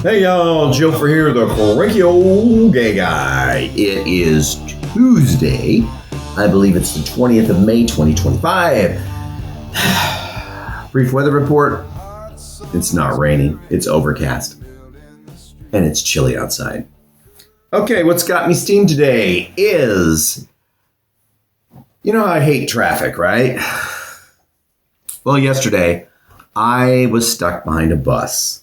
Hey y'all, Joefer here, the cranky old gay guy. It is Tuesday. I believe it's the 20th of May, 2025. Brief weather report. It's not raining. It's overcast. And it's chilly outside. Okay, what's got me steamed today is, I hate traffic, right? Well, yesterday, I was stuck behind a bus.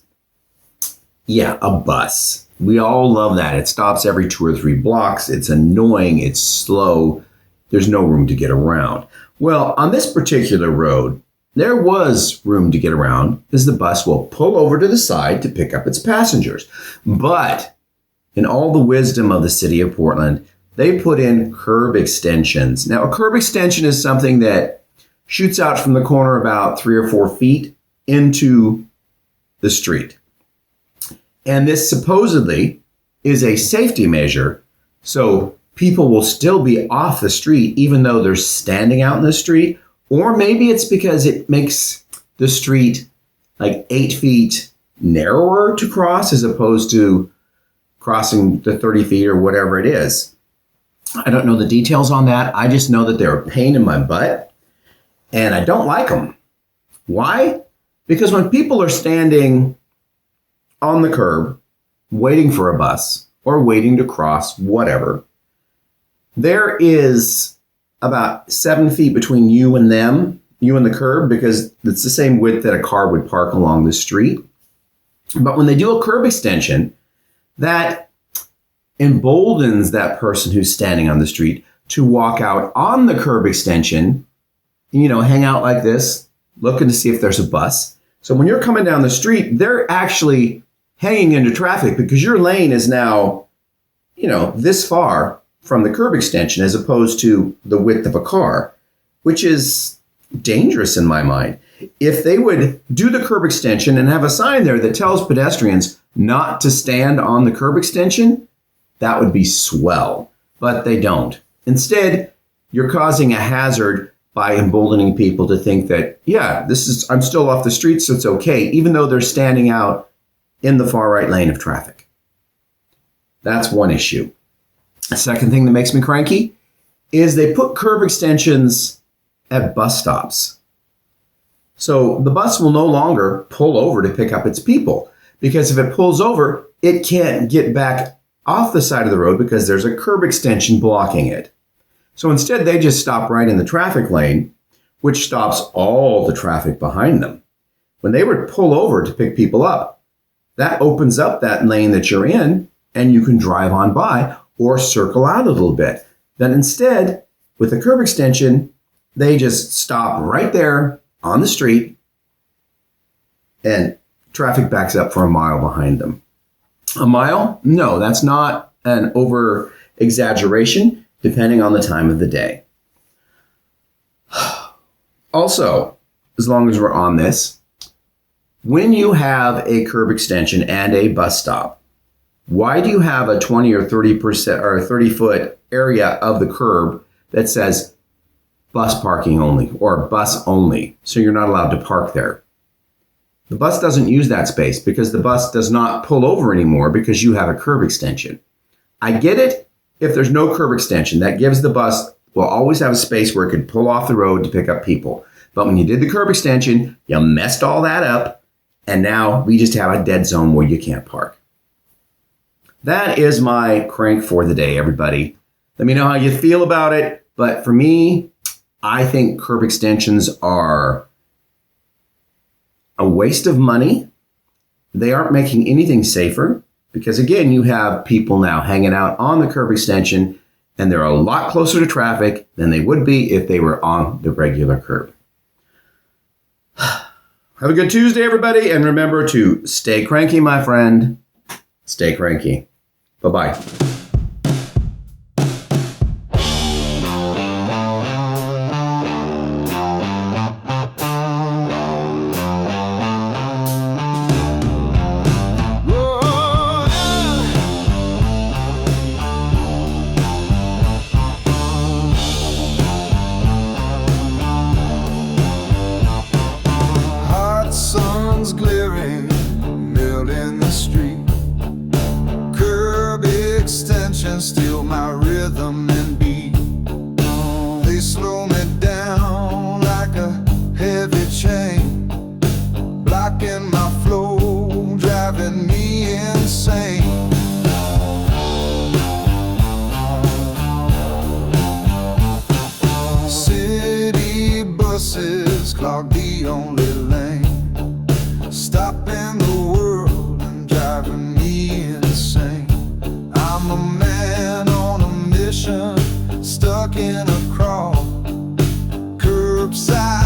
Yeah, a bus. We all love that. It stops every 2 or 3 blocks. It's annoying. It's slow. There's no room to get around. Well, on this particular road, there was room to get around as the bus will pull over to the side to pick up its passengers. But in all the wisdom of the city of Portland, they put in curb extensions. Now, a curb extension is something that shoots out from the corner about 3 or 4 feet into the street. And this supposedly is a safety measure, so people will still be off the street even though they're standing out in the street. Or maybe it's because it makes the street like 8 feet narrower to cross as opposed to crossing the 30 feet or whatever it is. I don't know the details on that. I just know that they're a pain in my butt and I don't like them. Why? Because when people are standing on the curb, waiting for a bus or waiting to cross, whatever, there is about 7 feet between you and them, you and the curb, because it's the same width that a car would park along the street. But when they do a curb extension, that emboldens that person who's standing on the street to walk out on the curb extension, hang out like this, looking to see if there's a bus. So when you're coming down the street, they're actually hanging into traffic because your lane is now, this far from the curb extension as opposed to the width of a car, which is dangerous in my mind. If they would do the curb extension and have a sign there that tells pedestrians not to stand on the curb extension, that would be swell, but they don't. Instead, you're causing a hazard by emboldening people to think that, I'm still off the street, so it's okay, even though they're standing out in the far right lane of traffic. That's one issue. The second thing that makes me cranky is they put curb extensions at bus stops. So the bus will no longer pull over to pick up its people because if it pulls over, it can't get back off the side of the road because there's a curb extension blocking it. So instead, they just stop right in the traffic lane, which stops all the traffic behind them. When they would pull over to pick people up, that opens up that lane that you're in and you can drive on by or circle out a little bit. Then instead, with the curb extension, they just stop right there on the street and traffic backs up for a mile behind them. A mile? No, that's not an over exaggeration depending on the time of the day. Also, as long as we're on this, when you have a curb extension and a bus stop, why do you have a 20 or 30% or 30-foot area of the curb that says bus parking only or bus only, so you're not allowed to park there? The bus doesn't use that space because the bus does not pull over anymore because you have a curb extension. I get it if there's no curb extension. That gives the bus will always have a space where it could pull off the road to pick up people. But when you did the curb extension, you messed all that up. And now we just have a dead zone where you can't park. That is my crank for the day, everybody. Let me know how you feel about it. But for me, I think curb extensions are a waste of money. They aren't making anything safer because, again, you have people now hanging out on the curb extension and they're a lot closer to traffic than they would be if they were on the regular curb. Have a good Tuesday, everybody, and remember to stay cranky, my friend. Stay cranky. Bye-bye. Hot sun's glaring, melt in the street. attention, steal my rhythm and beat. They slow me down like a heavy chain, blocking my flow, driving me insane. City buses clog the only lane, stopping the world and driving me insane. I'm a man on a mission, stuck in a crawl, curbside